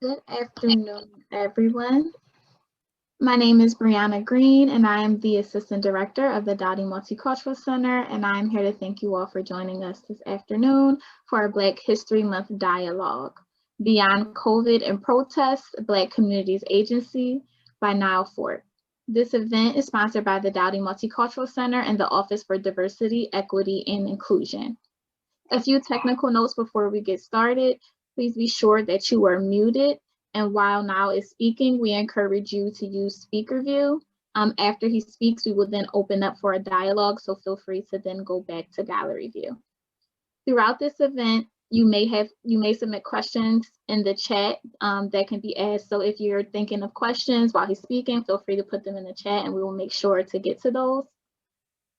Good afternoon, everyone. My name is Brianna Green, and I am the Assistant Director of the Dowdy Multicultural Center, and I'm here to thank you all for joining us this afternoon for our Black History Month dialogue, Beyond COVID and Protests, Black Communities Agency by Nyle Fort. This event is sponsored by the Dowdy Multicultural Center and the Office for Diversity, Equity, and Inclusion. A few technical notes before we get started. Please be sure that you are muted. And while Nyle is speaking, we encourage you to use speaker view. After he speaks, we will then open up for a dialogue, so feel free to then go back to gallery view. Throughout this event, you may submit questions in the chat that can be asked. So if you're thinking of questions while he's speaking, feel free to put them in the chat and we will make sure to get to those.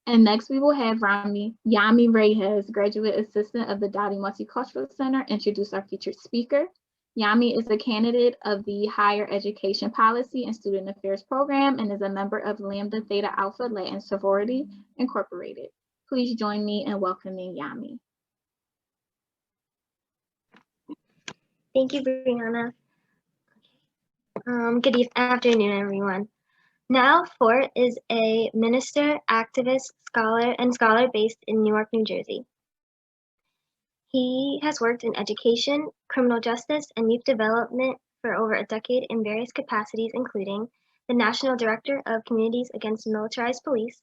And next we will have Yami Reyes, Graduate Assistant of the Dowdy Multicultural Center, introduce our featured speaker. Yami is a candidate of the Higher Education Policy and Student Affairs Program and is a member of Lambda Theta Alpha Latin Sorority Incorporated. Please join me in welcoming Yami. Thank you, Brianna. Good afternoon, everyone. Nyle Fort is a minister, activist, scholar based in Newark, New Jersey. He has worked in education, criminal justice, and youth development for over a decade in various capacities, including the National Director of Communities Against Militarized Police,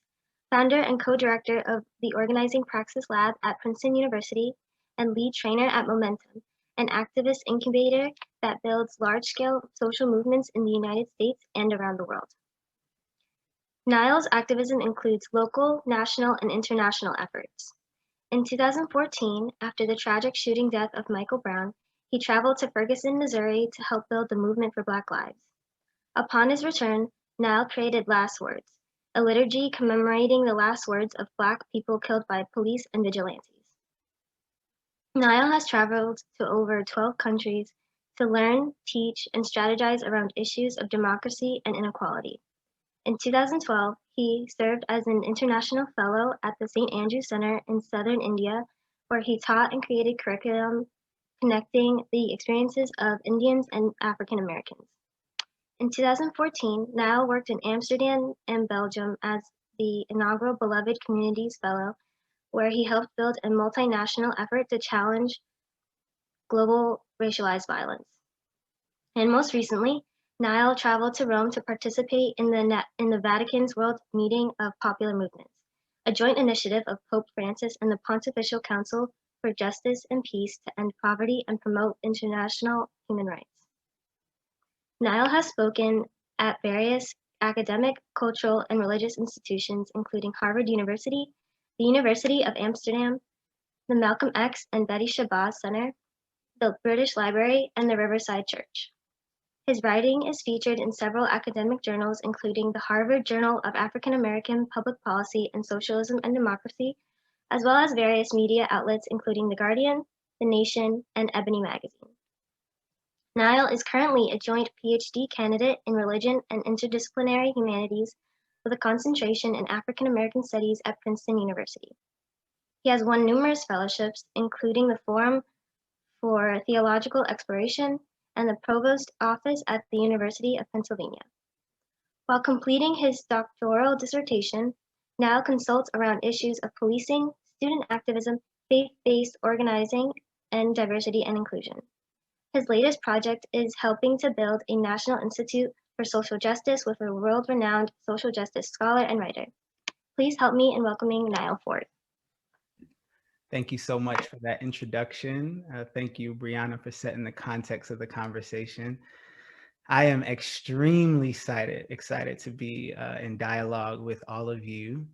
founder and co-director of the Organizing Praxis Lab at Princeton University, and lead trainer at Momentum, an activist incubator that builds large-scale social movements in the United States and around the world. Nyle's activism includes local, national, and international efforts. In 2014, after the tragic shooting death of Michael Brown, he traveled to Ferguson, Missouri to help build the movement for Black lives. Upon his return, Nyle created Last Words, a liturgy commemorating the last words of Black people killed by police and vigilantes. Nyle has traveled to over 12 countries to learn, teach, and strategize around issues of democracy and inequality. In 2012, he served as an international fellow at the St. Andrew Center in southern India, where he taught and created curriculum connecting the experiences of Indians and African Americans. In 2014, Nyle worked in Amsterdam and Belgium as the inaugural Beloved Communities Fellow, where he helped build a multinational effort to challenge global racialized violence. And most recently, Nyle traveled to Rome to participate in the Vatican's World Meeting of Popular Movements, a joint initiative of Pope Francis and the Pontifical Council for Justice and Peace to end poverty and promote international human rights. Nyle has spoken at various academic, cultural, and religious institutions, including Harvard University, the University of Amsterdam, the Malcolm X and Betty Shabazz Center, the British Library, and the Riverside Church. His writing is featured in several academic journals, including the Harvard Journal of African American Public Policy and Socialism and Democracy, as well as various media outlets, including The Guardian, The Nation, and Ebony Magazine. Nyle is currently a joint PhD candidate in religion and interdisciplinary humanities with a concentration in African American studies at Princeton University. He has won numerous fellowships, including the Forum for Theological Exploration and the Provost Office at the University of Pennsylvania. While completing his doctoral dissertation, Nyle consults around issues of policing, student activism, faith-based organizing, and diversity and inclusion. His latest project is helping to build a National Institute for Social Justice with a world-renowned social justice scholar and writer. Please help me in welcoming Nyle Fort. Thank you so much for that introduction. Thank you, Brianna, for setting the context of the conversation. I am extremely excited to be in dialogue with all of you.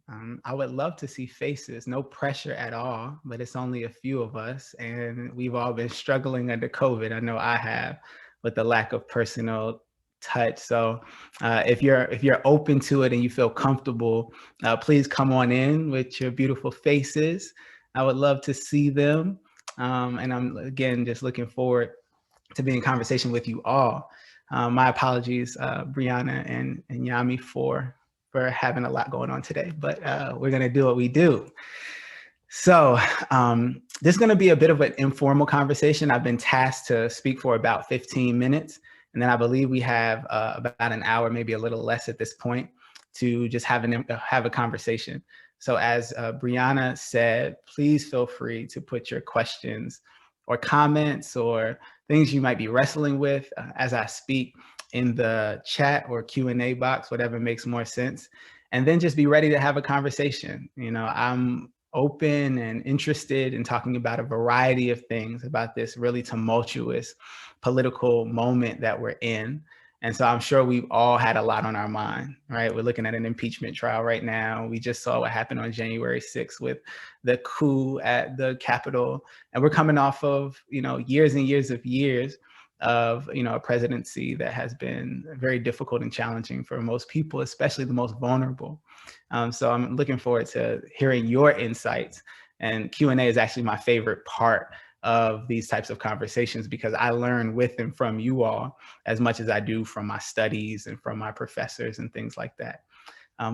I would love to see faces, no pressure at all, but it's only a few of us, and we've all been struggling under COVID. I know I have, with the lack of personal touch. So if you're open to it and you feel comfortable, please come on in with your beautiful faces. I would love to see them. And I'm, again, just looking forward to being in conversation with you all. My apologies, Brianna and Yami, for having a lot going on today, but we're gonna do what we do. So This is going to be a bit of an informal conversation. I've been tasked to speak for about 15 minutes. And then I believe we have about an hour, maybe a little less at this point, to just have a conversation. So as Brianna said, please feel free to put your questions or comments or things you might be wrestling with as I speak in the chat or Q&A box, whatever makes more sense. And then just be ready to have a conversation. You know, I'm open and interested in talking about a variety of things about this really tumultuous political moment that we're in. And so I'm sure we've all had a lot on our mind, right? We're looking at an impeachment trial right now. We just saw what happened on January 6th with the coup at the Capitol. And we're coming off of, you know, years and years of, you know, a presidency that has been very difficult and challenging for most people, especially the most vulnerable. So I'm looking forward to hearing your insights. And Q&A is actually my favorite part of these types of conversations because I learn with and from you all as much as I do from my studies and from my professors and things like that.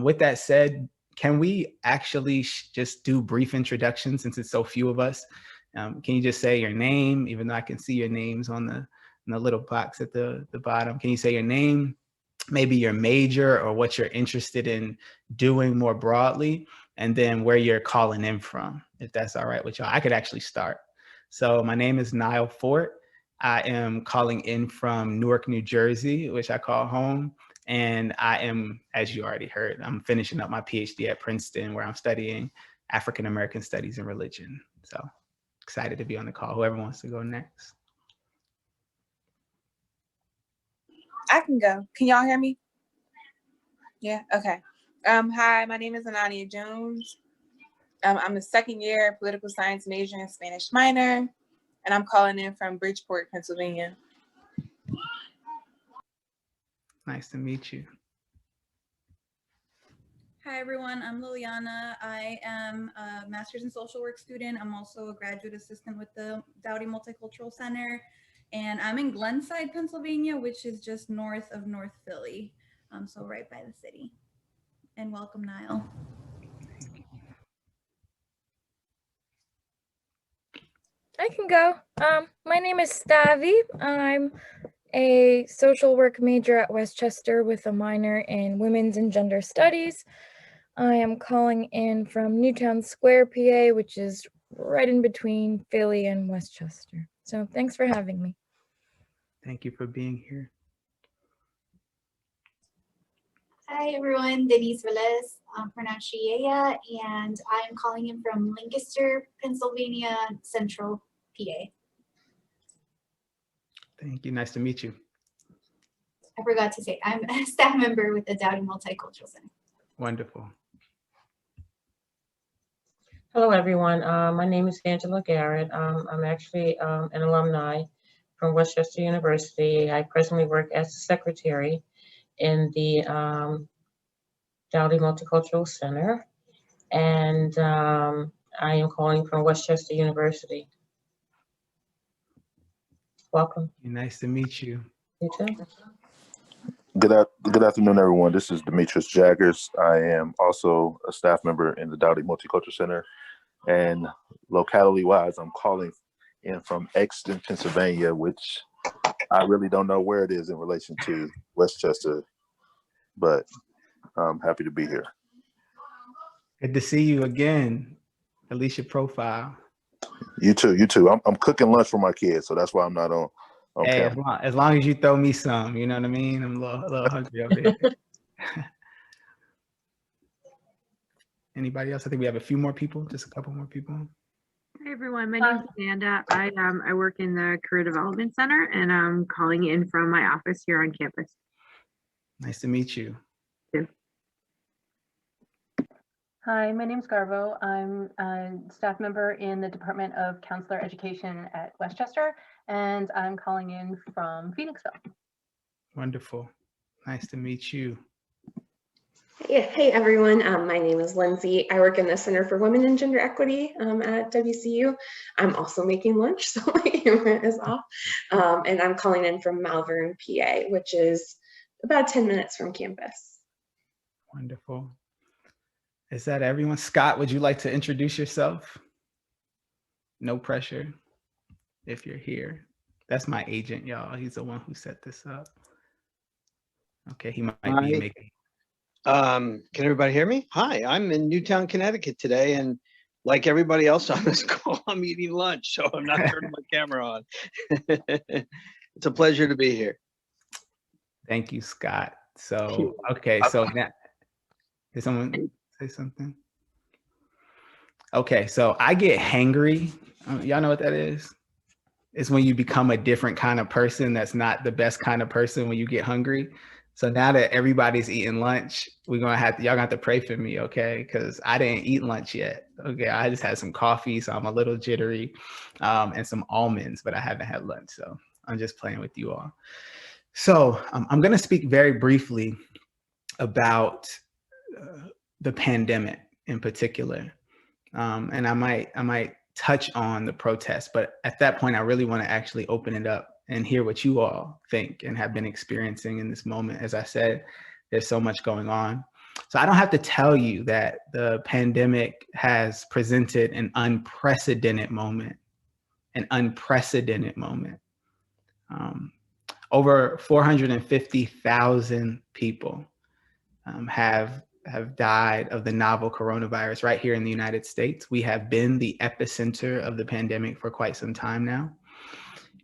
With that said, can we actually just do brief introductions since it's so few of us? Can you just say your name, even though I can see your names on the little box at the bottom? Can you say your name, maybe your major or what you're interested in doing more broadly, and then where you're calling in from, if that's all right with y'all? I could actually start. So my name is Nyle Fort. I am calling in from Newark, New Jersey, which I call home. And I am, as you already heard, I'm finishing up my PhD at Princeton, where I'm studying African American studies and religion. So excited to be on the call. Whoever wants to go next. I can go. Can y'all hear me? Yeah, okay. Hi, my name is Anania Jones. I'm a second year political science major and Spanish minor, and I'm calling in from Bridgeport, Pennsylvania. Nice to meet you. Hi everyone, I'm Liliana. I am a master's in social work student. I'm also a graduate assistant with the Dowdy Multicultural Center, and I'm in Glenside, Pennsylvania, which is just north of North Philly, so right by the city. And welcome, Nyle. I can go. My name is Stavi. I'm a social work major at Westchester with a minor in women's and gender studies. I am calling in from Newtown Square, PA, which is right in between Philly and Westchester. So thanks for having me. Thank you for being here. Hi everyone, Denise Velez, pronounced Shieya, and I'm calling in from Lancaster, Pennsylvania, Central PA. Thank you, nice to meet you. I forgot to say, I'm a staff member with the Dowdy Multicultural Center. Wonderful. Hello, everyone. My name is Angela Garrett. I'm actually an alumni from Westchester University. I presently work as a secretary in the Dowdy Multicultural Center, and I am calling from Westchester University. Welcome. Nice to meet you. You too. Good afternoon, everyone. This is Demetrius Jaggers. I am also a staff member in the Dowdy Multicultural Center. And locality-wise, I'm calling in from Exton, Pennsylvania, which I really don't know where it is in relation to Westchester, but I'm happy to be here. Good to see you again. At least your profile. You too. I'm cooking lunch for my kids, so that's why I'm not on hey, camera. as long as you throw me some, you know what I mean? I'm a little hungry over here. Anybody else? I think we have a few more people, just a couple more people. Hey everyone, my name is Amanda. I work in the Career Development Center, and I'm calling in from my office here on campus. Nice to meet you. Hi, my name is Garbo. I'm a staff member in the Department of Counselor Education at Westchester, and I'm calling in from Phoenixville. Wonderful. Nice to meet you. Yeah, hey everyone, my name is Lindsay. I work in the Center for Women and Gender Equity at WCU. I'm also making lunch, so my camera is off. And I'm calling in from Malvern, PA, which is about 10 minutes from campus. Wonderful. Is that everyone? Scott, would you like to introduce yourself? no pressure if you're here. That's my agent, y'all. He's the one who set this up. Okay, he might be making. Can everybody hear me? Hi, I'm in Newtown, Connecticut today, and like everybody else on this call, I'm eating lunch, so I'm not turning my camera on. It's a pleasure to be here. Thank you, Scott. So, okay, so now, did someone say something? Okay, so I get hangry. Y'all know what that is? It's when you become a different kind of person that's not the best kind of person when you get hungry. So now that everybody's eating lunch, y'all gonna have to pray for me, okay? Because I didn't eat lunch yet. Okay, I just had some coffee, so I'm a little jittery, and some almonds, but I haven't had lunch, so I'm just playing with you all. So I'm gonna speak very briefly about the pandemic in particular, and I might touch on the protests, but at that point, I really want to actually open it up and hear what you all think and have been experiencing in this moment. As I said, there's so much going on. So I don't have to tell you that the pandemic has presented an unprecedented moment, Over 450,000 people have died of the novel coronavirus right here in the United States. We have been the epicenter of the pandemic for quite some time now.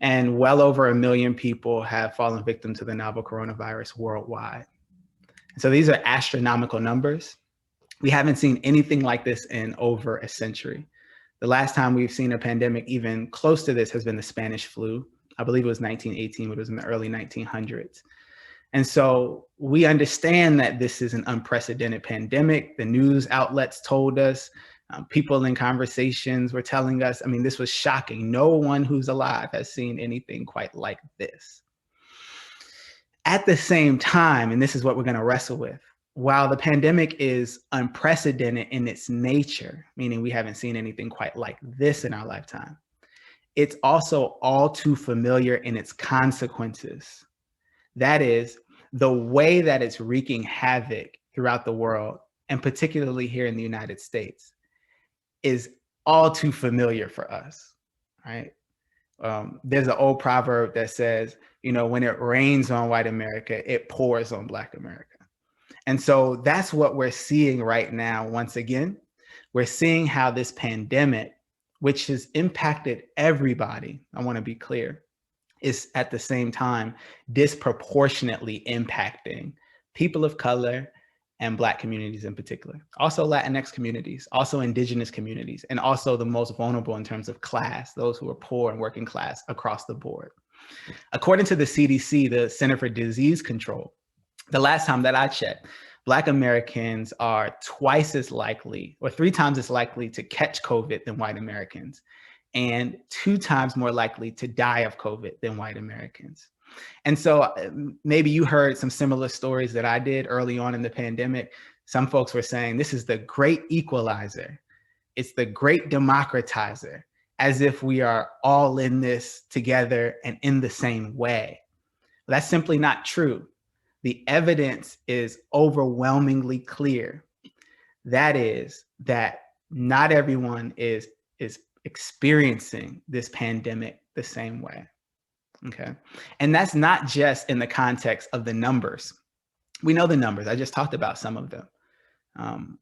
And well over 1 million people have fallen victim to the novel coronavirus worldwide. So these are astronomical numbers. We haven't seen anything like this in over a century. The last time we've seen a pandemic even close to this has been the Spanish flu. I believe it was 1918, but it was in the early 1900s. And so we understand that this is an unprecedented pandemic. The news outlets told us, people in conversations were telling us, I mean, this was shocking. No one who's alive has seen anything quite like this. At the same time, and this is what we're going to wrestle with, while the pandemic is unprecedented in its nature, meaning we haven't seen anything quite like this in our lifetime, it's also all too familiar in its consequences. That is, the way that it's wreaking havoc throughout the world, and particularly here in the United States, is all too familiar for us, right? There's an old proverb that says, you know, when it rains on white America, it pours on Black America. And so that's what we're seeing right now. Once again, we're seeing how this pandemic, which has impacted everybody, I want to be clear, is at the same time disproportionately impacting people of color and Black communities in particular, also Latinx communities, also Indigenous communities, and also the most vulnerable in terms of class, those who are poor and working class across the board. According to the CDC, the Center for Disease Control, the last time that I checked, Black Americans are twice as likely, or 3 times as likely to catch COVID than white Americans, and 2 times more likely to die of COVID than white Americans. And so maybe you heard some similar stories that I did early on in the pandemic. Some folks were saying, this is the great equalizer. It's the great democratizer, as if we are all in this together and in the same way. That's simply not true. The evidence is overwhelmingly clear. That is that not everyone is experiencing this pandemic the same way. Okay. And that's not just in the context of the numbers. We know the numbers. I just talked about some of them.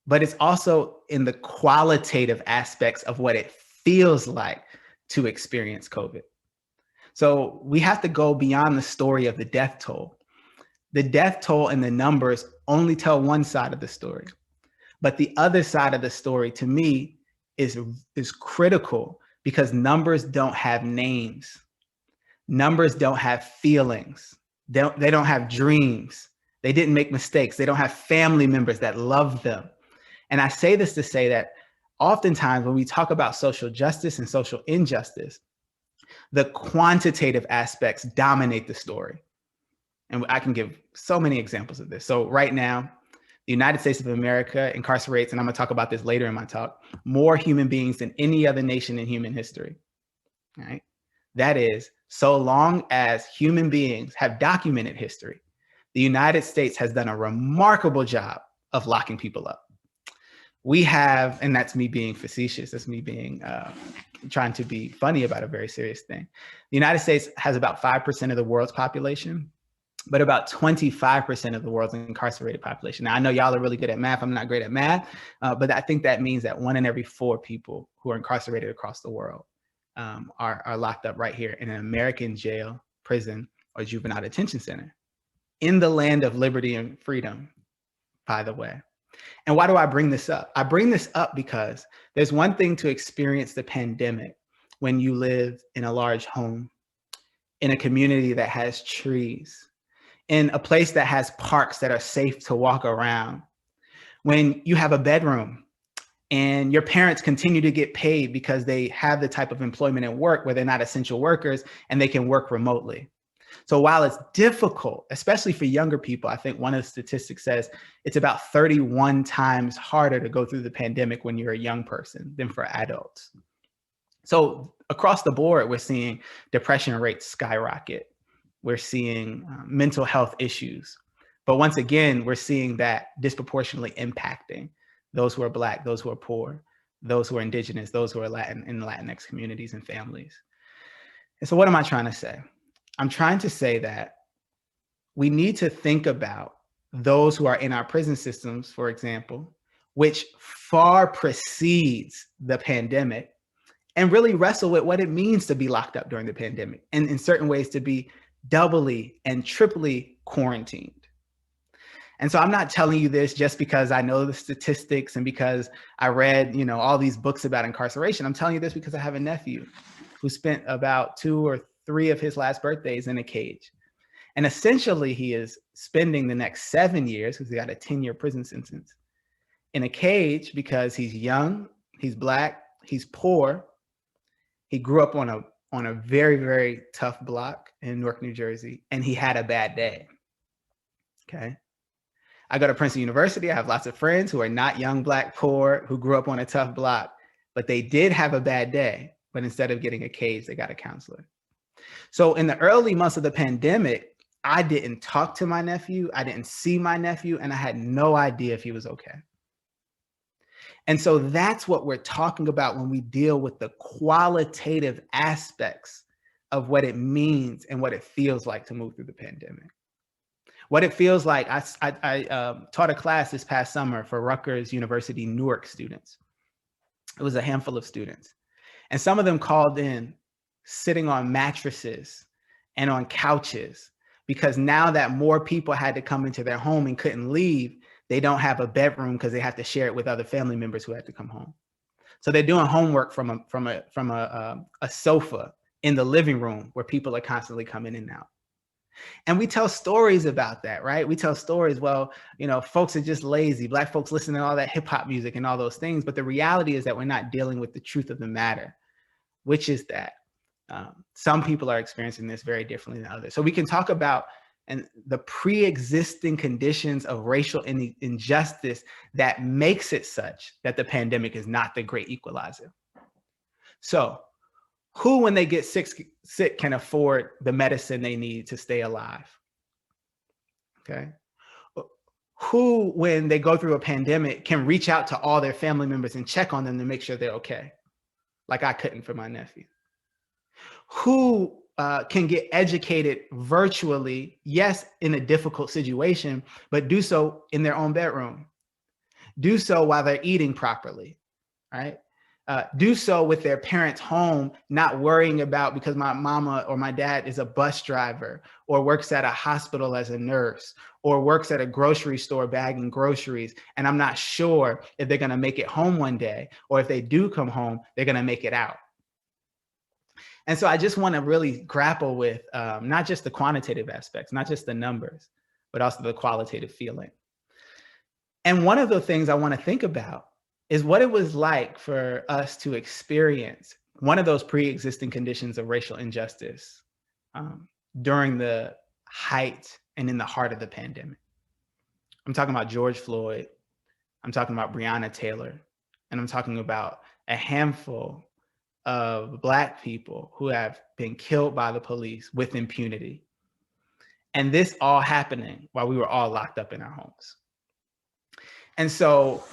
But it's also in the qualitative aspects of what it feels like to experience COVID. So we have to go beyond the story of the death toll. The death toll and the numbers only tell one side of the story. But the other side of the story, to me, is critical, because numbers don't have names. Numbers don't have feelings. They don't have dreams. They didn't make mistakes. They don't have family members that love them. And I say this to say that oftentimes when we talk about social justice and social injustice, the quantitative aspects dominate the story. And I can give so many examples of this. So right now, the United States of America incarcerates, and I'm going to talk about this later in my talk, more human beings than any other nation in human history. Right? That is, so long as human beings have documented history, the United States has done a remarkable job of locking people up. we have, and that's me being facetious, that's me being, trying to be funny about a very serious thing. The United States has about 5% of the world's population, but about 25% of the world's incarcerated population. Now, I know y'all are really good at math. I'm not great at math, but I think that means that 1 in every 4 people who are incarcerated across the world are locked up right here in an American jail, prison, or juvenile detention center in the land of liberty and freedom, by the way. And why do I bring this up? I bring this up because there's one thing to experience the pandemic when you live in a large home, in a community that has trees, in a place that has parks that are safe to walk around, when you have a bedroom and your parents continue to get paid because they have the type of employment and work where they're not essential workers and they can work remotely. So while it's difficult, especially for younger people, I think one of the statistics says it's about 31 times harder to go through the pandemic when you're a young person than for adults. So across the board, we're seeing depression rates skyrocket. We're seeing mental health issues. But once again, we're seeing that disproportionately impacting those who are Black, those who are poor, those who are Indigenous, those who are Latin in Latinx communities and families. And so what am I trying to say? I'm trying to say that we need to think about those who are in our prison systems, for example, which far precedes the pandemic, and really wrestle with what it means to be locked up during the pandemic, and in certain ways to be doubly and triply quarantined. And so I'm not telling you this just because I know the statistics and because I read, all these books about incarceration. I'm telling you this because I have a nephew who spent about 2 or 3 of his last birthdays in a cage. And essentially he is spending the next 7 years, because he got a 10-year prison sentence, in a cage because he's young, he's Black, he's poor. He grew up on a very, very tough block in Newark, New Jersey, and he had a bad day, okay? I go to Princeton University. I have lots of friends who are not young, Black, poor, who grew up on a tough block, but they did have a bad day. But instead of getting a cage, they got a counselor. So in the early months of the pandemic, I didn't talk to my nephew. I didn't see my nephew, and I had no idea if he was okay. And so that's what we're talking about when we deal with the qualitative aspects of what it means and what it feels like to move through the pandemic. What it feels like, I taught a class this past summer for Rutgers University Newark students. It was a handful of students. And some of them called in sitting on mattresses and on couches because now that more people had to come into their home and couldn't leave, they don't have a bedroom because they have to share it with other family members who had to come home. So they're doing homework from a sofa in the living room where people are constantly coming in and out. And we tell stories about that, right? We tell stories, well, folks are just lazy. Black folks listen to all that hip hop music and all those things. But the reality is that we're not dealing with the truth of the matter, which is that some people are experiencing this very differently than others. So we can talk about the pre-existing conditions of racial injustice that makes it such that the pandemic is not the great equalizer. So who, when they get sick, can afford the medicine they need to stay alive? Okay. Who, when they go through a pandemic, can reach out to all their family members and check on them to make sure they're okay? Like I couldn't for my nephew. Who can get educated virtually, yes, in a difficult situation, but do so in their own bedroom. Do so while they're eating properly, right? Do so with their parents home, not worrying about because my mama or my dad is a bus driver or works at a hospital as a nurse or works at a grocery store bagging groceries. And I'm not sure if they're gonna make it home one day, or if they do come home, they're gonna make it out. And so I just wanna really grapple with not just the quantitative aspects, not just the numbers, but also the qualitative feeling. And one of the things I wanna think about is what it was like for us to experience one of those pre-existing conditions of racial injustice during the height and in the heart of the pandemic. I'm talking about George Floyd, I'm talking about Breonna Taylor, and I'm talking about a handful of Black people who have been killed by the police with impunity. And this all happening while we were all locked up in our homes. And so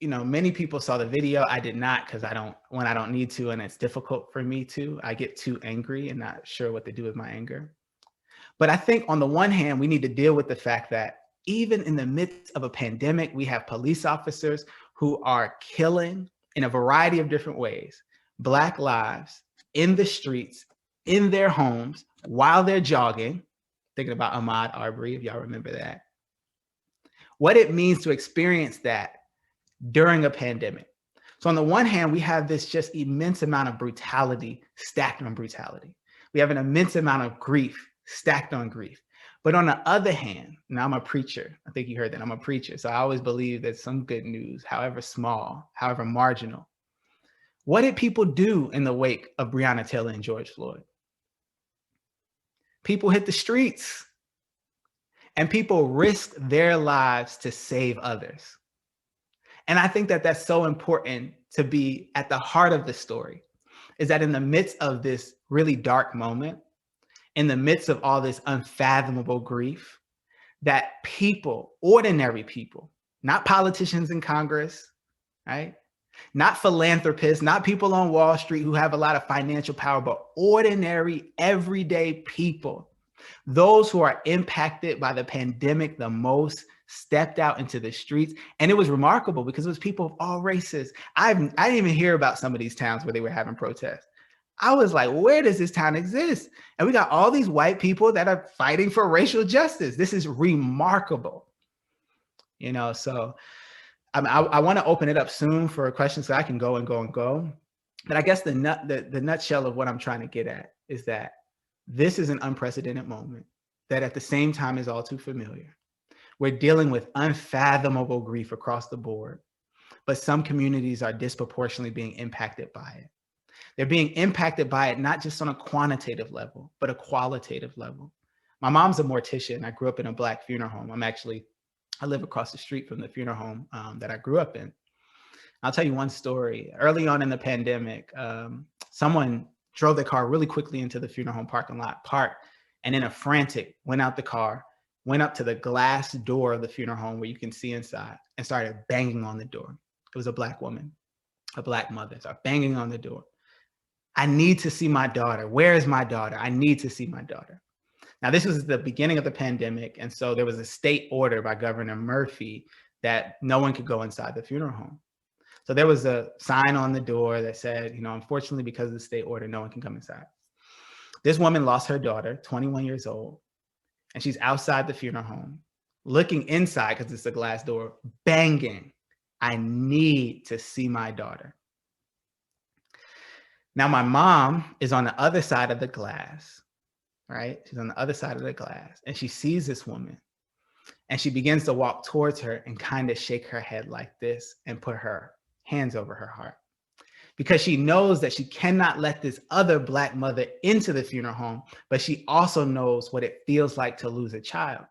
you know, many people saw the video. I did not, because I don't need to, and it's difficult for me to. I get too angry and not sure what to do with my anger. But I think on the one hand, we need to deal with the fact that even in the midst of a pandemic, we have police officers who are killing in a variety of different ways Black lives in the streets, in their homes, while they're jogging. Thinking about Ahmaud Arbery, if y'all remember that. What it means to experience that during a pandemic. So on the one hand, we have this just immense amount of brutality stacked on brutality. We have an immense amount of grief stacked on grief. But on the other hand, now I'm a preacher. I think you heard that I'm a preacher. So I always believe that some good news, however small, however marginal. What did people do in the wake of Breonna Taylor and George Floyd? People hit the streets and people risked their lives to save others. And I think that that's so important to be at the heart of the story, is that in the midst of this really dark moment, in the midst of all this unfathomable grief, that people, ordinary people, not politicians in Congress, right? Not philanthropists, not people on Wall Street who have a lot of financial power, but ordinary, everyday people, those who are impacted by the pandemic the most, stepped out into the streets. And it was remarkable because it was people of all races. I didn't even hear about some of these towns where they were having protests. I was like, where does this town exist? And we got all these white people that are fighting for racial justice. This is remarkable. You know, so I want to open it up soon for questions so I can go and go and go. But I guess the nutshell of what I'm trying to get at is that this is an unprecedented moment that at the same time is all too familiar. We're dealing with unfathomable grief across the board, but some communities are disproportionately being impacted by it. They're being impacted by it, not just on a quantitative level, but a qualitative level. My mom's a mortician. I grew up in a Black funeral home. I live across the street from the funeral home that I grew up in. I'll tell you one story. Early on in the pandemic, someone drove their car really quickly into the funeral home parking lot, parked, and in a frantic, went out the car, went up to the glass door of the funeral home where you can see inside and started banging on the door. It was a Black woman, a Black mother, started banging on the door. I need to see my daughter. Where is my daughter? I need to see my daughter. Now, this was the beginning of the pandemic. And so there was a state order by Governor Murphy that no one could go inside the funeral home. So there was a sign on the door that said, you know, unfortunately, because of the state order, no one can come inside. This woman lost her daughter, 21 years old, and she's outside the funeral home, looking inside because it's a glass door, banging, I need to see my daughter. Now, my mom is on the other side of the glass, right? She's on the other side of the glass, and she sees this woman, and she begins to walk towards her and kind of shake her head like this and put her hands over her heart, because she knows that she cannot let this other Black mother into the funeral home, but she also knows what it feels like to lose a child,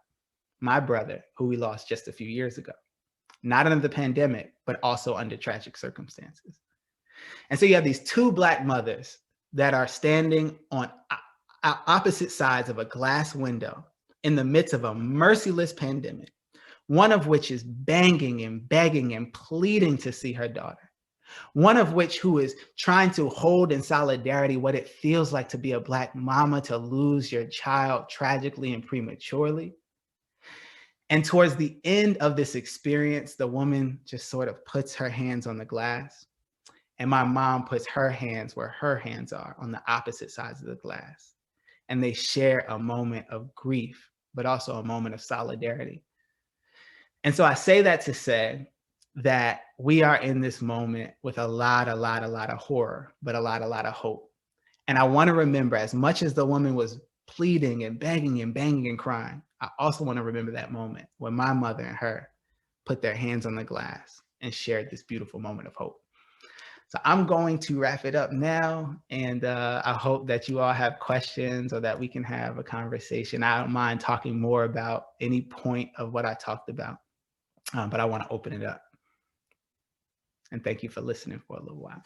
my brother, who we lost just a few years ago, not under the pandemic, but also under tragic circumstances. And so you have these two Black mothers that are standing on opposite sides of a glass window in the midst of a merciless pandemic, one of which is banging and begging and pleading to see her daughter, one of which who is trying to hold in solidarity what it feels like to be a Black mama, to lose your child tragically and prematurely. And towards the end of this experience, the woman just sort of puts her hands on the glass, and my mom puts her hands where her hands are on the opposite sides of the glass. And they share a moment of grief, but also a moment of solidarity. And so I say that to say that we are in this moment with a lot of horror, but a lot of hope. And I want to remember, as much as the woman was pleading and begging and banging and crying, I also want to remember that moment when my mother and her put their hands on the glass and shared this beautiful moment of hope. So I'm going to wrap it up now, and I hope that you all have questions or that we can have a conversation. I don't mind talking more about any point of what I talked about, but I want to open it up. And thank you for listening for a little while.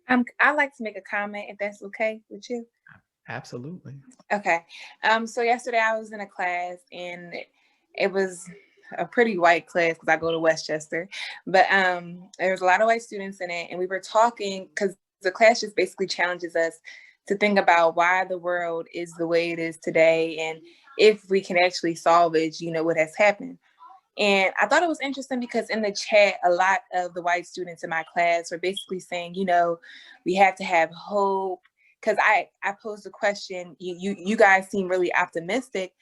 I'd like to make a comment, if that's okay with you. Absolutely. Okay. So yesterday I was in a class, and it was a pretty white class because I go to Westchester, but there was a lot of white students in it, and we were talking because the class just basically challenges us to think about why the world is the way it is today, and if we can actually salvage, what has happened. And I thought it was interesting because in the chat, a lot of the white students in my class were basically saying, we have to have hope. Because I posed the question, you guys seem really optimistic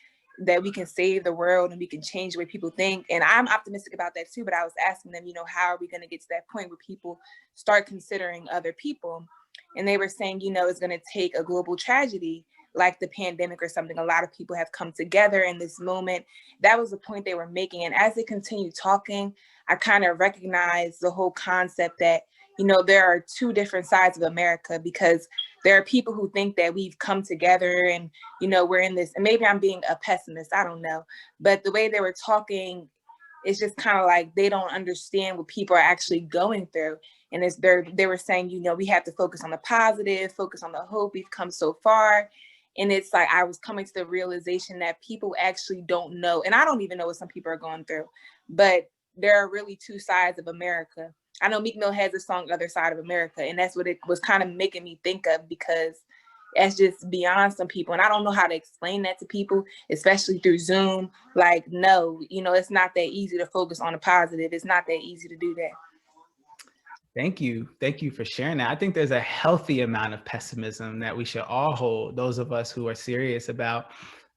that we can save the world and we can change the way people think. And I'm optimistic about that too, but I was asking them, how are we going to get to that point where people start considering other people? And they were saying, it's going to take a global tragedy like the pandemic or something. A lot of people have come together in this moment. That was the point they were making. And as they continued talking, I kind of recognized the whole concept that, there are two different sides of America, because there are people who think that we've come together and, we're in this, and maybe I'm being a pessimist, I don't know. But the way they were talking, it's just kind of like they don't understand what people are actually going through. And they were saying, we have to focus on the positive, focus on the hope, we've come so far. And it's like, I was coming to the realization that people actually don't know. And I don't even know what some people are going through, but there are really two sides of America. I know Meek Mill has a song, Other Side of America, and that's what it was kind of making me think of, because that's just beyond some people. And I don't know how to explain that to people, especially through Zoom. Like, no, it's not that easy to focus on the positive. It's not that easy to do that. Thank you. Thank you for sharing that. I think there's a healthy amount of pessimism that we should all hold, those of us who are serious about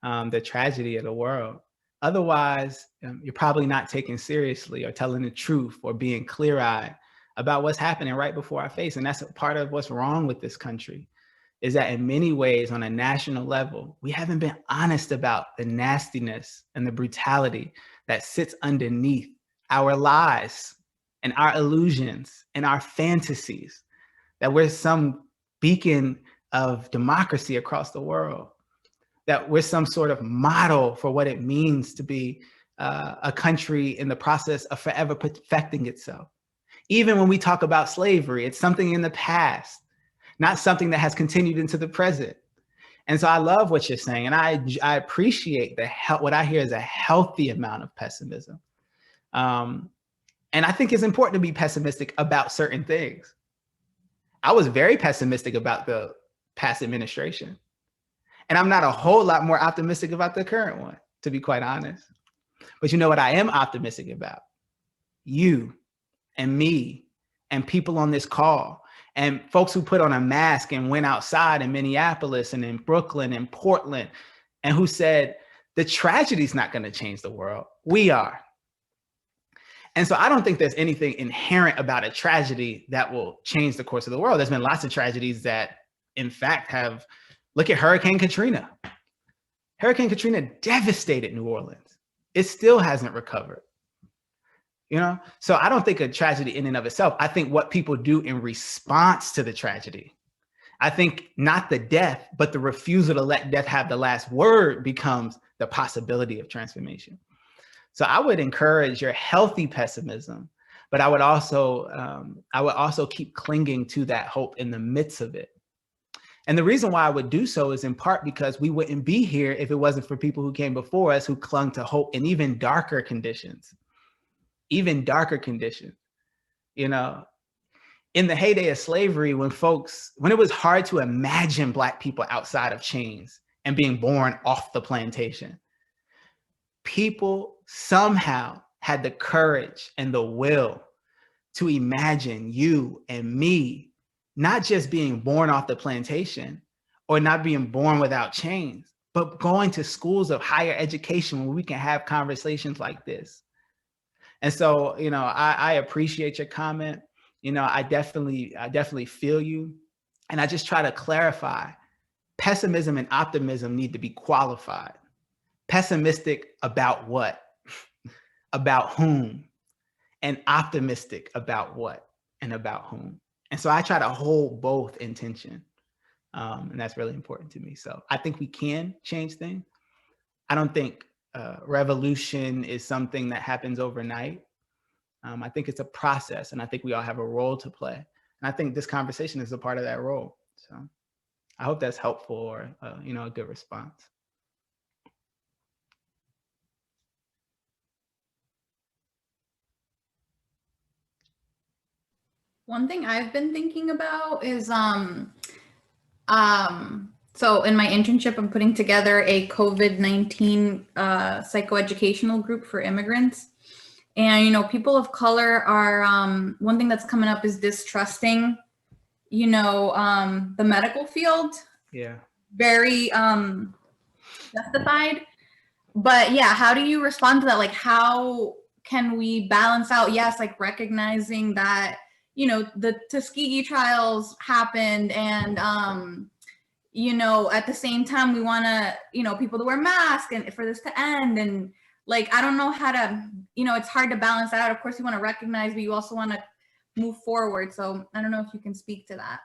the tragedy of the world. Otherwise, you're probably not taken seriously or telling the truth or being clear-eyed about what's happening right before our face. And that's a part of what's wrong with this country, is that in many ways on a national level, we haven't been honest about the nastiness and the brutality that sits underneath our lies and our illusions and our fantasies, that we're some beacon of democracy across the world, that we're some sort of model for what it means to be a country in the process of forever perfecting itself. Even when we talk about slavery, it's something in the past, not something that has continued into the present. And so I love what you're saying, and I appreciate what I hear is a healthy amount of pessimism. And I think it's important to be pessimistic about certain things. I was very pessimistic about the past administration, and I'm not a whole lot more optimistic about the current one, to be quite honest. But you know what I am optimistic about? You and me and people on this call and folks who put on a mask and went outside in Minneapolis and in Brooklyn and Portland, and who said, the tragedy's not going to change the world. We are. And so I don't think there's anything inherent about a tragedy that will change the course of the world. There's been lots of tragedies that, in fact, look at Hurricane Katrina. Hurricane Katrina devastated New Orleans. It still hasn't recovered. So I don't think a tragedy in and of itself. I think what people do in response to the tragedy. I think not the death, but the refusal to let death have the last word becomes the possibility of transformation. So I would encourage your healthy pessimism, but I would also keep clinging to that hope in the midst of it. And the reason why I would do so is in part because we wouldn't be here if it wasn't for people who came before us who clung to hope in even darker conditions. In the heyday of slavery, when it was hard to imagine Black people outside of chains and being born off the plantation, people somehow had the courage and the will to imagine you and me not just being born off the plantation or not being born without chains, but going to schools of higher education where we can have conversations like this. And so, I appreciate your comment. I definitely feel you. And I just try to clarify, pessimism and optimism need to be qualified. Pessimistic about what? About whom? And optimistic about what and about whom? And so I try to hold both in tension. And that's really important to me. So I think we can change things. I don't think revolution is something that happens overnight. I think it's a process, and I think we all have a role to play. And I think this conversation is a part of that role. So I hope that's helpful or, a good response. One thing I've been thinking about is so in my internship, I'm putting together a COVID-19 psychoeducational group for immigrants. And, you know, people of color are, one thing that's coming up is distrusting, you know, the medical field. Yeah. Very justified. But yeah, how do you respond to that? Like, how can we balance out, yes, like recognizing that, you know, the Tuskegee trials happened and, you know, at the same time, we want to, you know, people to wear masks and for this to end. And like, I don't know how to, you know, it's hard to balance that out. Of course, you want to recognize, but you also want to move forward. So I don't know if you can speak to that.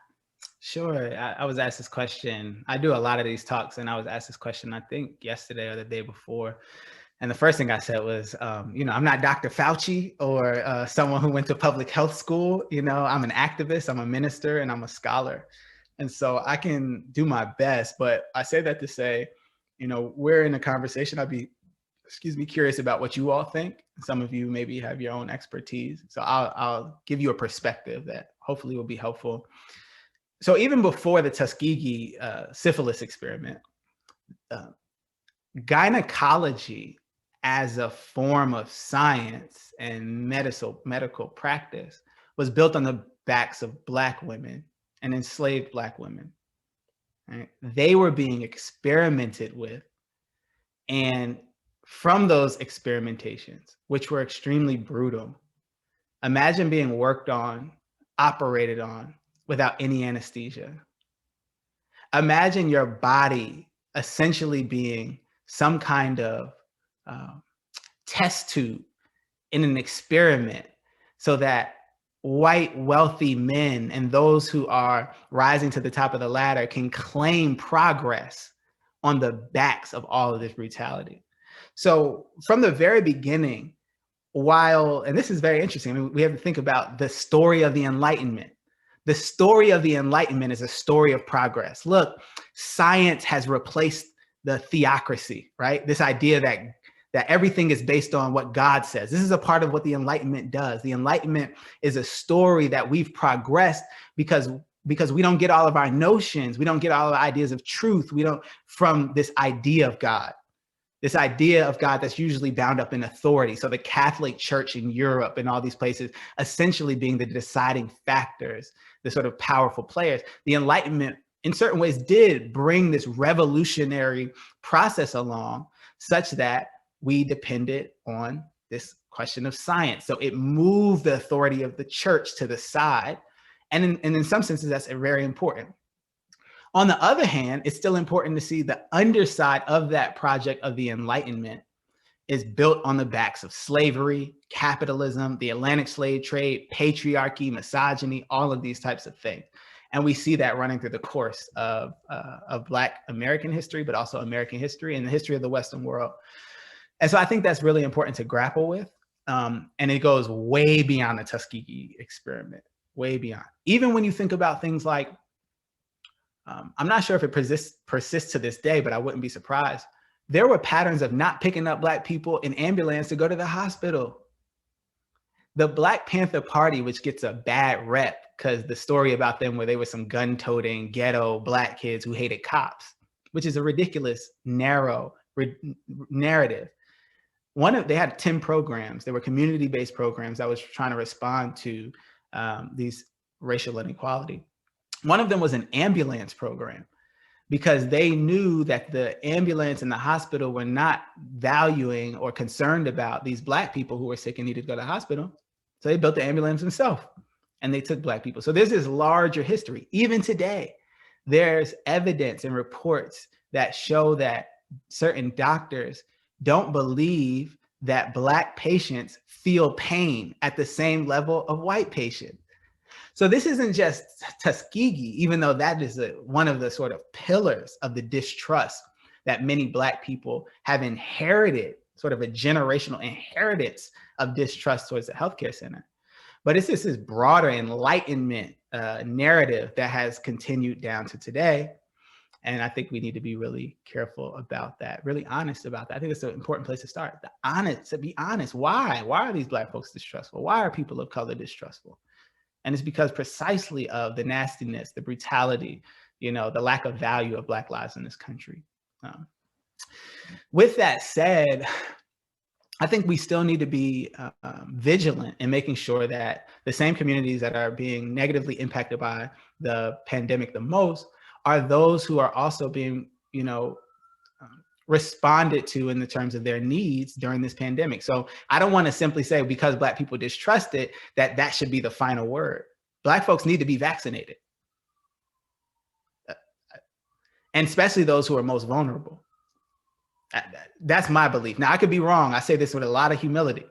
Sure. I was asked this question. I do a lot of these talks, and I was asked this question, I think yesterday or the day before. And the first thing I said was, you know, I'm not Dr. Fauci or someone who went to public health school. You know, I'm an activist, I'm a minister, and I'm a scholar. And so I can do my best, but I say that to say, you know, we're in a conversation. I'd be, curious about what you all think. Some of you maybe have your own expertise. So I'll give you a perspective that hopefully will be helpful. So even before the Tuskegee syphilis experiment, gynecology as a form of science and medical practice was built on the backs of Black women and enslaved Black women. Right? They were being experimented with. And from those experimentations, which were extremely brutal, imagine being worked on, operated on without any anesthesia. Imagine your body essentially being some kind of test tube in an experiment so that white wealthy men and those who are rising to the top of the ladder can claim progress on the backs of all of this brutality. So from the very beginning, and this is very interesting, I mean, we have to think about the story of the Enlightenment. The story of the Enlightenment is a story of progress. Look, science has replaced the theocracy, right? This idea that everything is based on what God says. This is a part of what the Enlightenment does. The Enlightenment is a story that we've progressed because we don't get all of our notions, we don't get all of our ideas of truth, from this idea of God. This idea of God that's usually bound up in authority. So the Catholic Church in Europe and all these places essentially being the deciding factors, the sort of powerful players. The Enlightenment in certain ways did bring this revolutionary process along such that we depended on this question of science. So it moved the authority of the church to the side. And in some senses, that's very important. On the other hand, it's still important to see the underside of that project of the Enlightenment is built on the backs of slavery, capitalism, the Atlantic slave trade, patriarchy, misogyny, all of these types of things. And we see that running through the course of Black American history, but also American history and the history of the Western world. And so I think that's really important to grapple with. And it goes way beyond the Tuskegee experiment, way beyond. Even when you think about things like, I'm not sure if it persists to this day, but I wouldn't be surprised. There were patterns of not picking up Black people in ambulance to go to the hospital. The Black Panther Party, which gets a bad rep because the story about them where they were some gun-toting ghetto Black kids who hated cops, which is a ridiculous, narrow narrative. They had 10 programs. They were community-based programs that was trying to respond to these racial inequality. One of them was an ambulance program because they knew that the ambulance and the hospital were not valuing or concerned about these Black people who were sick and needed to go to the hospital. So they built the ambulance themselves and they took Black people. So there's this larger history. Even today, there's evidence and reports that show that certain doctors don't believe that Black patients feel pain at the same level of white patients. So this isn't just Tuskegee, even though that is one of the sort of pillars of the distrust that many Black people have inherited, sort of a generational inheritance of distrust towards the healthcare center. But it's just this broader Enlightenment narrative that has continued down to today. And I think we need to be really careful about that, really honest about that. I think it's an important place to start. To be honest. Why? Why are these Black folks distrustful? Why are people of color distrustful? And it's because precisely of the nastiness, the brutality, the lack of value of Black lives in this country. With that said, I think we still need to be vigilant in making sure that the same communities that are being negatively impacted by the pandemic the most are those who are also being, responded to in the terms of their needs during this pandemic. So I don't want to simply say because Black people distrust it, that should be the final word. Black folks need to be vaccinated. And especially those who are most vulnerable. That's my belief. Now, I could be wrong. I say this with a lot of humility,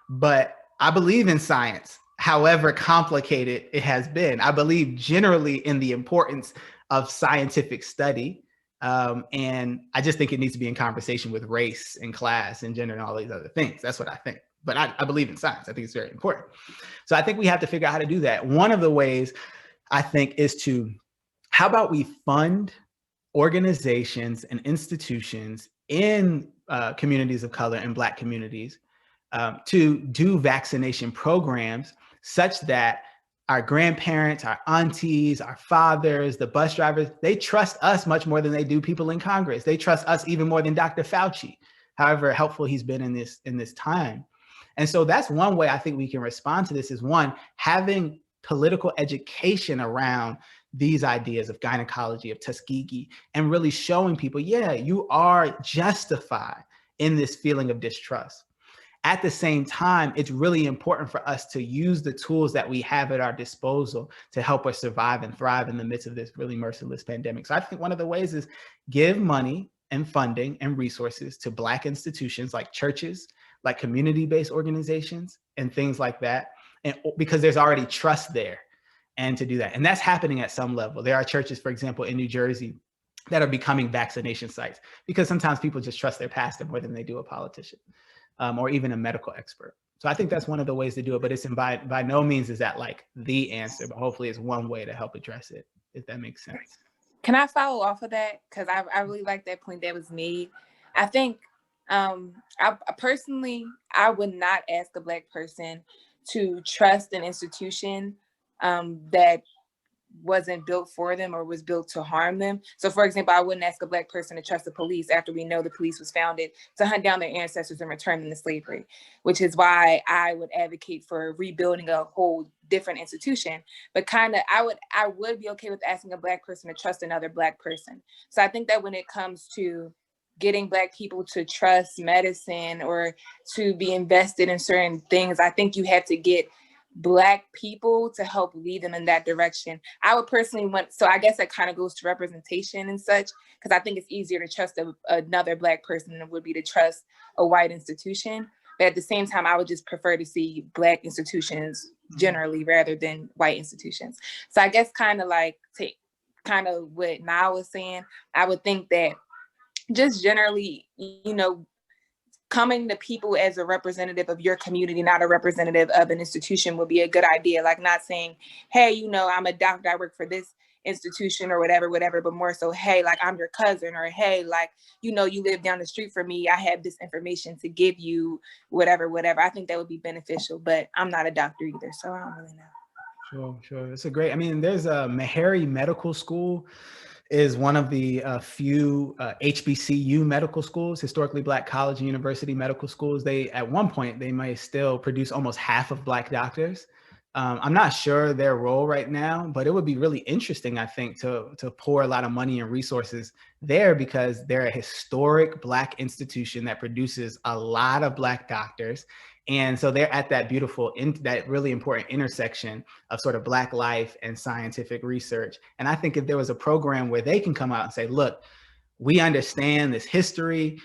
but I believe in science, however complicated it has been. I believe generally in the importance of scientific study. And I just think it needs to be in conversation with race and class and gender and all these other things. That's what I think. But I believe in science. I think it's very important. So I think we have to figure out how to do that. One of the ways I think is how about we fund organizations and institutions in communities of color and Black communities to do vaccination programs such that our grandparents, our aunties, our fathers, the bus drivers, they trust us much more than they do people in Congress. They trust us even more than Dr. Fauci, however helpful he's been in this time. And so that's one way I think we can respond to this is one, having political education around these ideas of gynecology, of Tuskegee, and really showing people, yeah, you are justified in this feeling of distrust. At the same time, it's really important for us to use the tools that we have at our disposal to help us survive and thrive in the midst of this really merciless pandemic. So I think one of the ways is give money and funding and resources to Black institutions like churches, like community-based organizations and things like that, and because there's already trust there. And to do that. And that's happening at some level. There are churches, for example, in New Jersey that are becoming vaccination sites because sometimes people just trust their pastor more than they do a politician or even a medical expert. So I think that's one of the ways to do it, but it's by no means is that like the answer, but hopefully it's one way to help address it, if that makes sense. Can I follow off of that? Because I really like that point that was made. I think I personally, I would not ask a Black person to trust an institution that wasn't built for them or was built to harm them. So for example, I wouldn't ask a Black person to trust the police after we know the police was founded to hunt down their ancestors and return them to slavery, which is why I would advocate for rebuilding a whole different institution. But I would be okay with asking a Black person to trust another Black person. So I think that when it comes to getting Black people to trust medicine or to be invested in certain things, I think you have to get Black people to help lead them in that direction. I would personally so I guess that kind of goes to representation and such, because I think it's easier to trust another Black person than it would be to trust a white institution. But at the same time, I would just prefer to see Black institutions generally rather than white institutions. So I guess kind of what Nyle was saying, I would think that just generally, coming to people as a representative of your community, not a representative of an institution, would be a good idea. Like not saying, hey, I'm a doctor, I work for this institution or whatever, but more so, hey, like I'm your cousin, or hey, like, you live down the street from me, I have this information to give you, whatever. I think that would be beneficial, but I'm not a doctor either, so I don't really know. Sure. It's there's a Meharry Medical School is one of the few HBCU medical schools, historically Black college and university medical schools. At one point, they may still produce almost half of Black doctors. I'm not sure their role right now, but it would be really interesting, I think, to pour a lot of money and resources there because they're a historic Black institution that produces a lot of Black doctors. And so they're at that that really important intersection of sort of Black life and scientific research. And I think if there was a program where they can come out and say, look, we understand this history,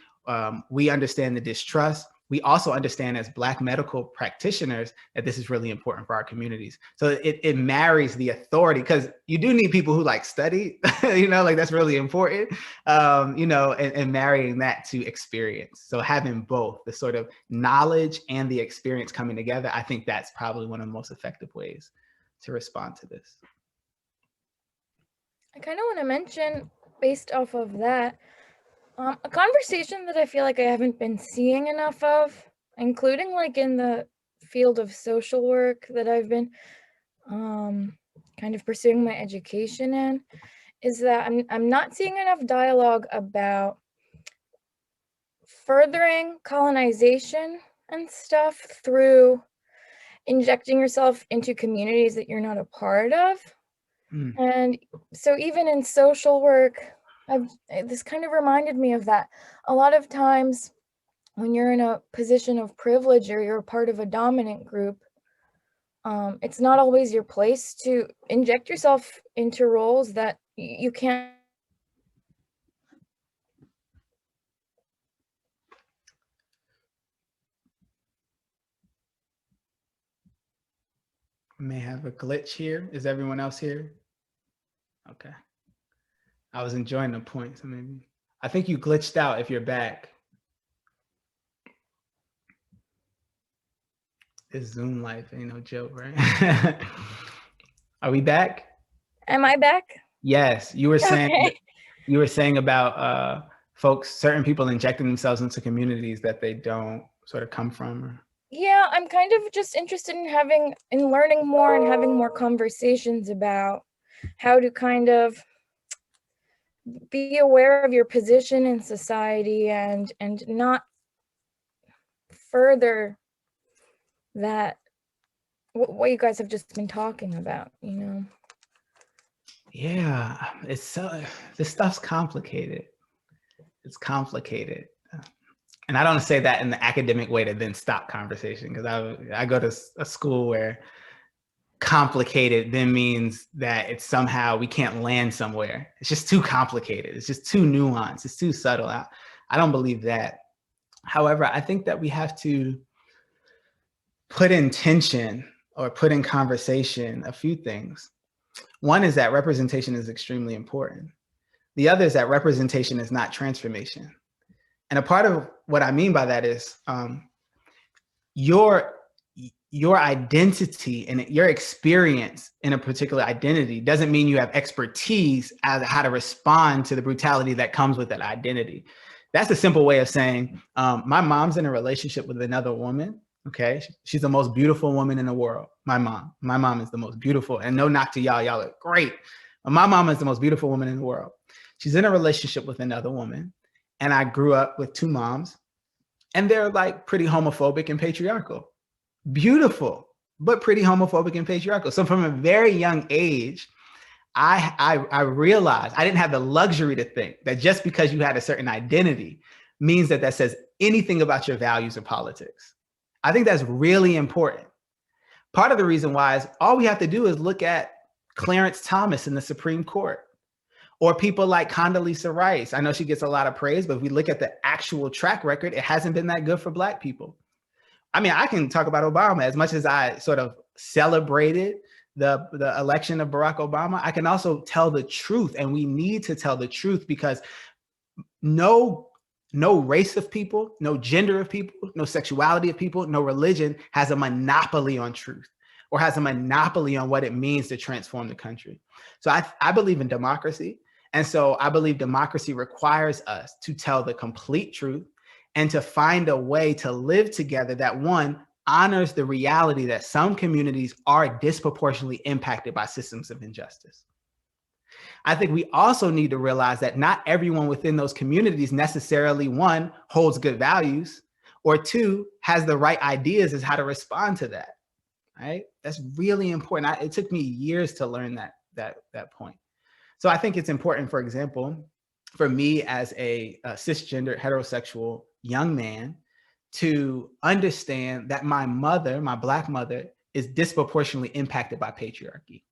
we understand the distrust, we also understand as Black medical practitioners that this is really important for our communities. So it marries the authority, because you do need people who study, that's really important, and marrying that to experience. So having both the sort of knowledge and the experience coming together, I think that's probably one of the most effective ways to respond to this. I kind of want to mention, based off of that, a conversation that I feel like I haven't been seeing enough of, including in the field of social work that I've been kind of pursuing my education in, is that I'm not seeing enough dialogue about furthering colonization and stuff through injecting yourself into communities that you're not a part of. And so even in social work, this kind of reminded me of that. A lot of times when you're in a position of privilege or you're a part of a dominant group, it's not always your place to inject yourself into roles that you can't. May have a glitch here. Is everyone else here? Okay. I was enjoying the point, so maybe. I think you glitched out if you're back. This Zoom life ain't no joke, right? Are we back? Am I back? Yes, you were saying Okay. you were saying about folks, certain people injecting themselves into communities that they don't sort of come from. Or... Yeah, I'm kind of just interested in learning more and having more conversations about how to kind of be aware of your position in society and not further that what you guys have just been talking about, you know. Yeah, it's so, this stuff's complicated. It's complicated. And I don't say that in the academic way to then stop conversation, because I go to a school where complicated then means that it's somehow we can't land somewhere. It's just too complicated. It's just too nuanced. It's too subtle. I don't believe that. However, I think that we have to put in tension or put in conversation a few things. One is that representation is extremely important. The other is that representation is not transformation. And a part of what I mean by that is your identity and your experience in a particular identity doesn't mean you have expertise as how to respond to the brutality that comes with that identity. That's a simple way of saying, my mom's in a relationship with another woman. Okay, she's the most beautiful woman in the world. My mom is the most beautiful, and no knock to y'all, y'all are great. But my mom is the most beautiful woman in the world. She's in a relationship with another woman, and I grew up with two moms, and they're like pretty homophobic and patriarchal. Beautiful, but pretty homophobic and patriarchal. So from a very young age, I realized I didn't have the luxury to think that just because you had a certain identity means that says anything about your values or politics. I think that's really important. Part of the reason why is all we have to do is look at Clarence Thomas in the Supreme Court, or people like Condoleezza Rice. I know she gets a lot of praise, but if we look at the actual track record, it hasn't been that good for Black people. I mean, I can talk about Obama as much as I sort of celebrated the election of Barack Obama. I can also tell the truth, and we need to tell the truth, because no race of people, no gender of people, no sexuality of people, no religion has a monopoly on truth or has a monopoly on what it means to transform the country. So I believe in democracy. And so I believe democracy requires us to tell the complete truth and to find a way to live together that, one, honors the reality that some communities are disproportionately impacted by systems of injustice. I think we also need to realize that not everyone within those communities necessarily, one, holds good values, or two, has the right ideas as how to respond to that, right? That's really important. It took me years to learn that point. So I think it's important, for example, for me as a cisgender heterosexual young man to understand that my mother, my Black mother, is disproportionately impacted by patriarchy.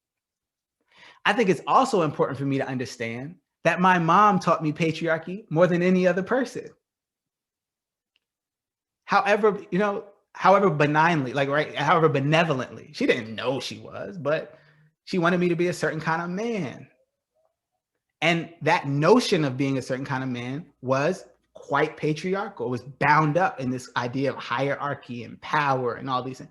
I think it's also important for me to understand that my mom taught me patriarchy more than any other person. However, however benignly, however benevolently. She didn't know she was, but she wanted me to be a certain kind of man. And that notion of being a certain kind of man was quite patriarchal. It was bound up in this idea of hierarchy and power and all these things.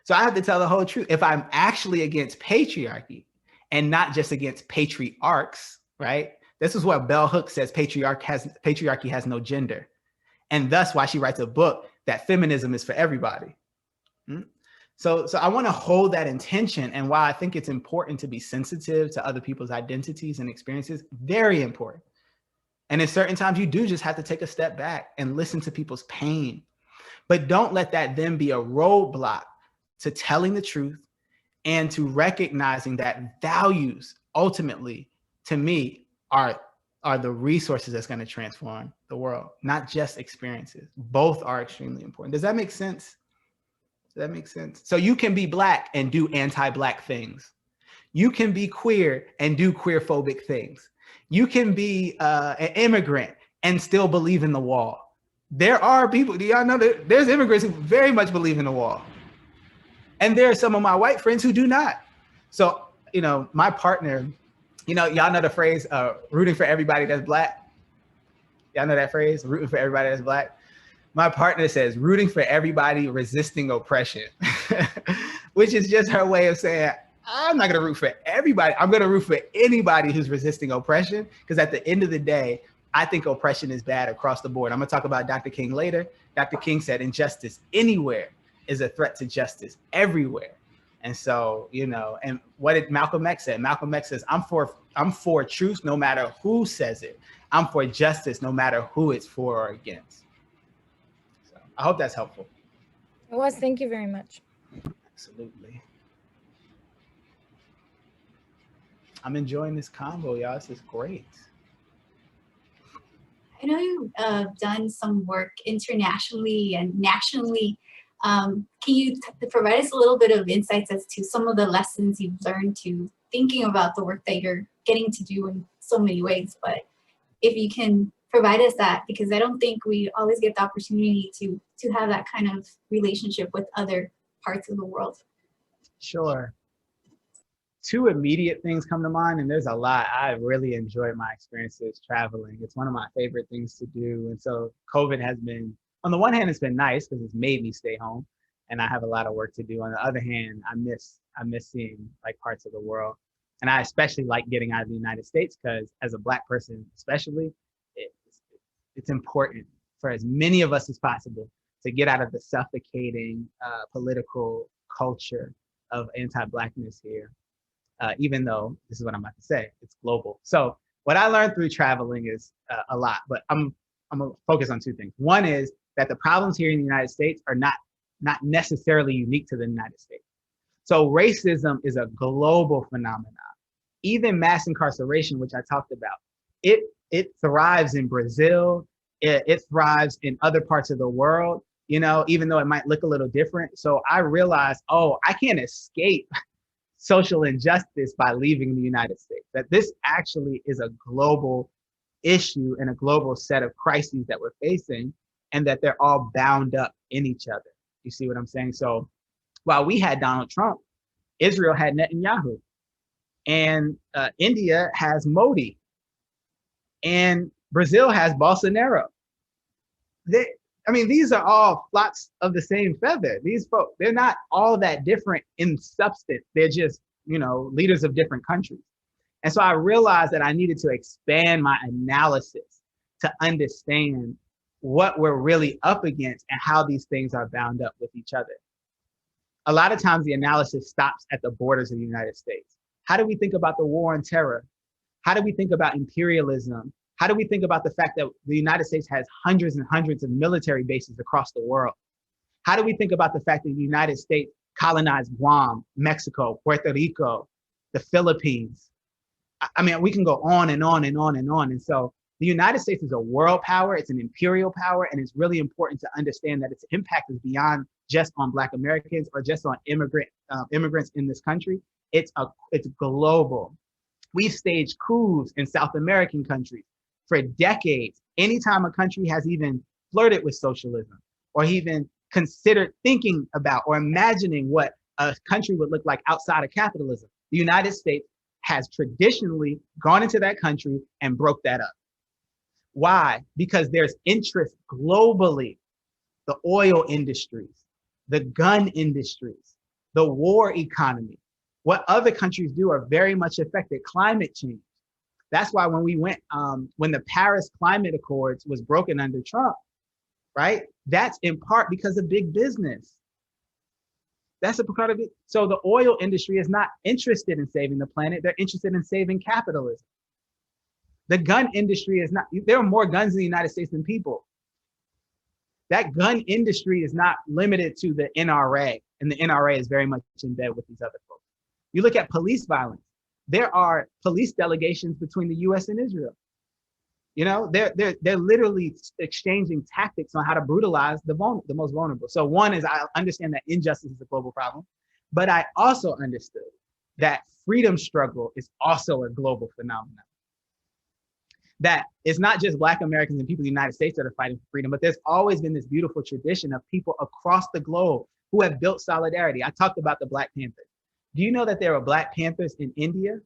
So I have to tell the whole truth. If I'm actually against patriarchy, and not just against patriarchs, right? This is what Bell Hooks says, patriarchy has no gender. And thus why she writes a book that feminism is for everybody. So I want to hold that intention. And while I think it's important to be sensitive to other people's identities and experiences, very important. And at certain times you do just have to take a step back and listen to people's pain. But don't let that then be a roadblock to telling the truth and to recognizing that values ultimately, to me, are the resources that's going to transform the world, not just experiences. Both are extremely important. Does that make sense? Does that make sense? So you can be Black and do anti-Black things. You can be queer and do queer-phobic things. You can be an immigrant and still believe in the wall. There are people, do y'all know that there's immigrants who very much believe in the wall? And there are some of my white friends who do not. So, you know, my partner, you know, y'all know the phrase, rooting for everybody that's Black? Y'all know that phrase, rooting for everybody that's Black? My partner says, rooting for everybody resisting oppression, which is just her way of saying, I'm not gonna root for everybody. I'm gonna root for anybody who's resisting oppression, because at the end of the day, I think oppression is bad across the board. I'm gonna talk about Dr. King later. Dr. King said injustice anywhere is a threat to justice everywhere. And so, you know, and what did Malcolm X say? Malcolm X says, I'm for truth no matter who says it. I'm for justice no matter who it's for or against. So I hope that's helpful. It was, thank you very much. Absolutely. I'm enjoying this combo, y'all. This is great. I know you've done some work internationally and nationally. Can you provide us a little bit of insights as to some of the lessons you've learned to thinking about the work that you're getting to do in so many ways? But if you can provide us that, because I don't think we always get the opportunity to have that kind of relationship with other parts of the world. Sure. Two immediate things come to mind, and there's a lot. I really enjoyed my experiences traveling. It's one of my favorite things to do. And so COVID has been, on the one hand, it's been nice because it's made me stay home and I have a lot of work to do. On the other hand, I miss seeing like parts of the world. And I especially like getting out of the United States because as a Black person, especially, it's important for as many of us as possible to get out of the suffocating political culture of anti-Blackness here. Even though, this is what I'm about to say, it's global. So what I learned through traveling is a lot, but I'm gonna focus on two things. One is that the problems here in the United States are not necessarily unique to the United States. So racism is a global phenomenon. Even mass incarceration, which I talked about, it thrives in Brazil, it thrives in other parts of the world, you know, even though it might look a little different. So I realized, oh, I can't escape social injustice by leaving the United States, that this actually is a global issue and a global set of crises that we're facing, and that they're all bound up in each other. You see what I'm saying? So while we had Donald Trump, Israel had Netanyahu, and India has Modi, and Brazil has Bolsonaro. These are all flocks of the same feather. These folks, they're not all that different in substance. They're just, you know, leaders of different countries. And so I realized that I needed to expand my analysis to understand what we're really up against and how these things are bound up with each other. A lot of times the analysis stops at the borders of the United States. How do we think about the war on terror? How do we think about imperialism? How do we think about the fact that the United States has hundreds and hundreds of military bases across the world? How do we think about the fact that the United States colonized Guam, Mexico, Puerto Rico, the Philippines? I mean, we can go on and on and on and on. And so the United States is a world power, it's an imperial power, and it's really important to understand that its impact is beyond just on Black Americans or just on immigrants in this country. It's global. We've staged coups in South American countries for decades. Anytime a country has even flirted with socialism or even considered thinking about or imagining what a country would look like outside of capitalism, the United States has traditionally gone into that country and broke that up. Why? Because there's interest globally. The oil industries, the gun industries, the war economy. What other countries do are very much affected. Climate change. That's why when we went, when the Paris Climate Accords was broken under Trump, right? That's in part because of big business. That's a part of it. So the oil industry is not interested in saving the planet. They're interested in saving capitalism. The gun industry is not, there are more guns in the United States than people. That gun industry is not limited to the NRA, and the NRA is very much in bed with these other folks. You look at police violence. There are police delegations between the US and Israel. You know, they're literally exchanging tactics on how to brutalize the most vulnerable. So one is, I understand that injustice is a global problem, but I also understood that freedom struggle is also a global phenomenon. That it's not just Black Americans and people in the United States that are fighting for freedom, but there's always been this beautiful tradition of people across the globe who have built solidarity. I talked about the Black Panthers. Do you know that there were Black Panthers in India?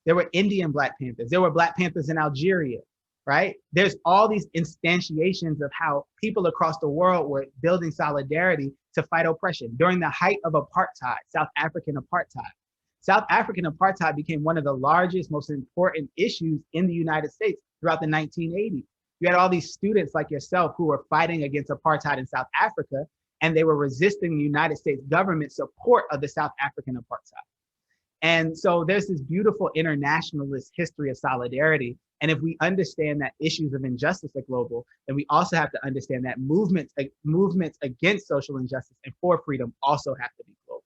There were Indian Black Panthers. There were Black Panthers in Algeria, right? There's all these instantiations of how people across the world were building solidarity to fight oppression. During the height of apartheid, South African apartheid, South African apartheid became one of the largest, most important issues in the United States throughout the 1980s. You had all these students like yourself who were fighting against apartheid in South Africa, and they were resisting the United States government's support of the South African apartheid. And so there's this beautiful internationalist history of solidarity. And if we understand that issues of injustice are global, then we also have to understand that movements against social injustice and for freedom also have to be global.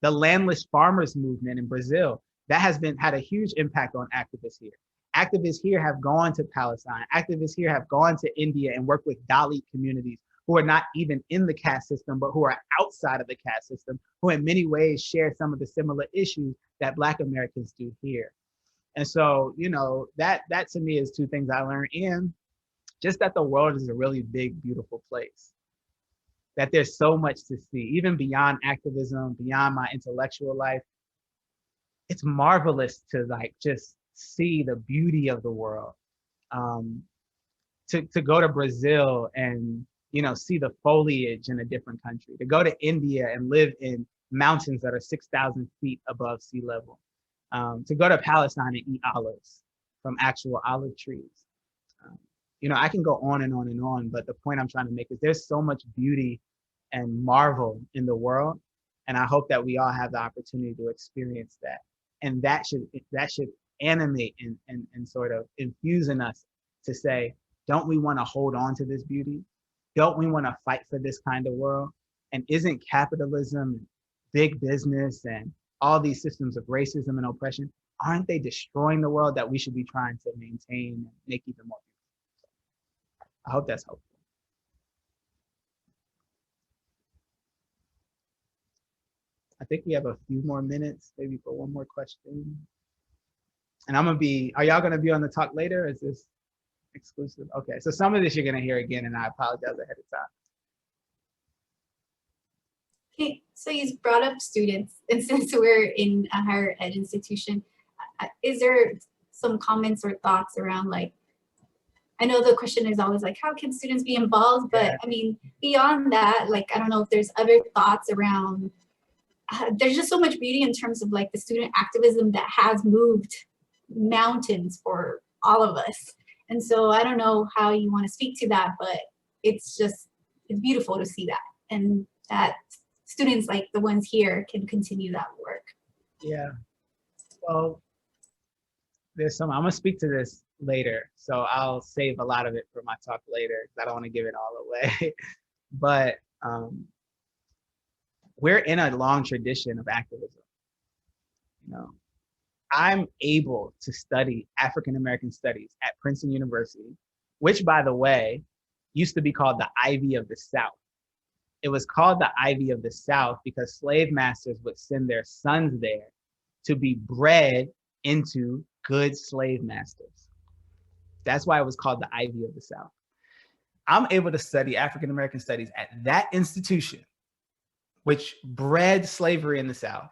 The landless farmers movement in Brazil, that has had a huge impact on activists here. Activists here have gone to Palestine. Activists here have gone to India and worked with Dalit communities who are not even in the caste system, but who are outside of the caste system, who in many ways share some of the similar issues that Black Americans do here. And so, you know, that to me is two things I learned, and just that the world is a really big, beautiful place. That there's so much to see, even beyond activism, beyond my intellectual life. It's marvelous to like just see the beauty of the world. To go to Brazil and, you know, see the foliage in a different country, to go to India and live in mountains that are 6,000 feet above sea level, to go to Palestine and eat olives from actual olive trees. You know, I can go on and on and on, but the point I'm trying to make is there's so much beauty and marvel in the world. And I hope that we all have the opportunity to experience that. And that should animate and sort of infuse in us to say, don't we want to hold on to this beauty? Don't we want to fight for this kind of world? And isn't capitalism, big business, and all these systems of racism and oppression, aren't they destroying the world that we should be trying to maintain and make even more beautiful? I hope that's helpful. I think we have a few more minutes, maybe for one more question. And are y'all gonna be on the talk later? Or is this exclusive? Okay, so some of this you're gonna hear again, and I apologize ahead of time. Okay, so you brought up students, and since we're in a higher ed institution, is there some comments or thoughts around, like, I know the question is always like, how can students be involved? But yeah. I mean, beyond that, like, I don't know if there's other thoughts around, there's just so much beauty in terms of like the student activism that has moved mountains for all of us. And so I don't know how you want to speak to that, but it's beautiful to see that, and that students like the ones here can continue that work. Yeah. Well, I'm gonna speak to this later, so I'll save a lot of it for my talk later because I don't want to give it all away. But we're in a long tradition of activism. You know, I'm able to study African American studies at Princeton University, which, by the way, used to be called the Ivy of the South. It was called the Ivy of the South because slave masters would send their sons there to be bred into good slave masters. That's why it was called the Ivy of the South. I'm able to study African American studies at that institution, which bred slavery in the South,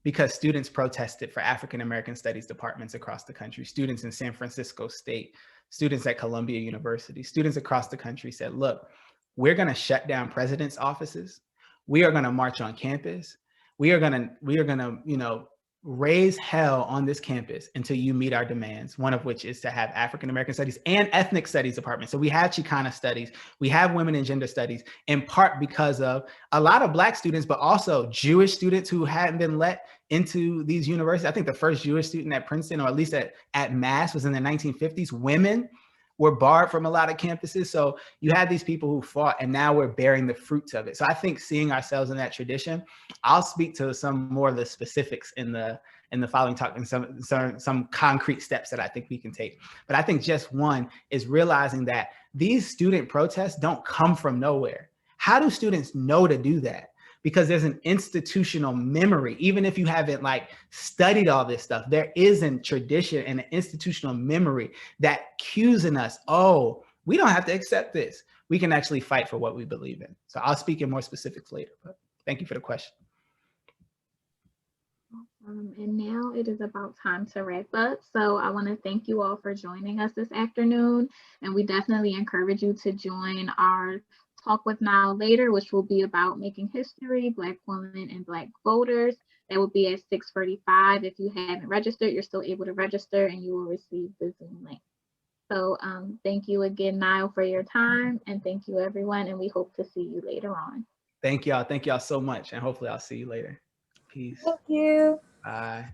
because students protested for African American studies departments across the country. Students in San Francisco State, students at Columbia University, students across the country said, look, we're gonna shut down presidents' offices. We are gonna march on campus. We are gonna, you know, raise hell on this campus until you meet our demands, one of which is to have African American studies and ethnic studies departments. So we have Chicana studies, we have women and gender studies, in part because of a lot of Black students, but also Jewish students who hadn't been let into these universities. I think the first Jewish student at Princeton, or at least at Mass, was in the 1950s. Women were barred from a lot of campuses. So you had these people who fought, and now we're bearing the fruits of it. So I think seeing ourselves in that tradition, I'll speak to some more of the specifics in the following talk, and some concrete steps that I think we can take. But I think just one is realizing that these student protests don't come from nowhere. How do students know to do that? Because there's an institutional memory. Even if you haven't like studied all this stuff, there is a tradition and an institutional memory that cues in us, oh, we don't have to accept this. We can actually fight for what we believe in. So I'll speak in more specifics later, but thank you for the question. And now it is about time to wrap up. So I want to thank you all for joining us this afternoon. And we definitely encourage you to join our Talk with Nyle later, which will be about making history, Black women and Black voters. That will be at 6:45. If you haven't registered, you're still able to register and you will receive the Zoom link. So thank you again, Nyle, for your time, and thank you everyone, and we hope to see you later on. Thank y'all so much, and hopefully I'll see you later. Peace. Thank you. Bye.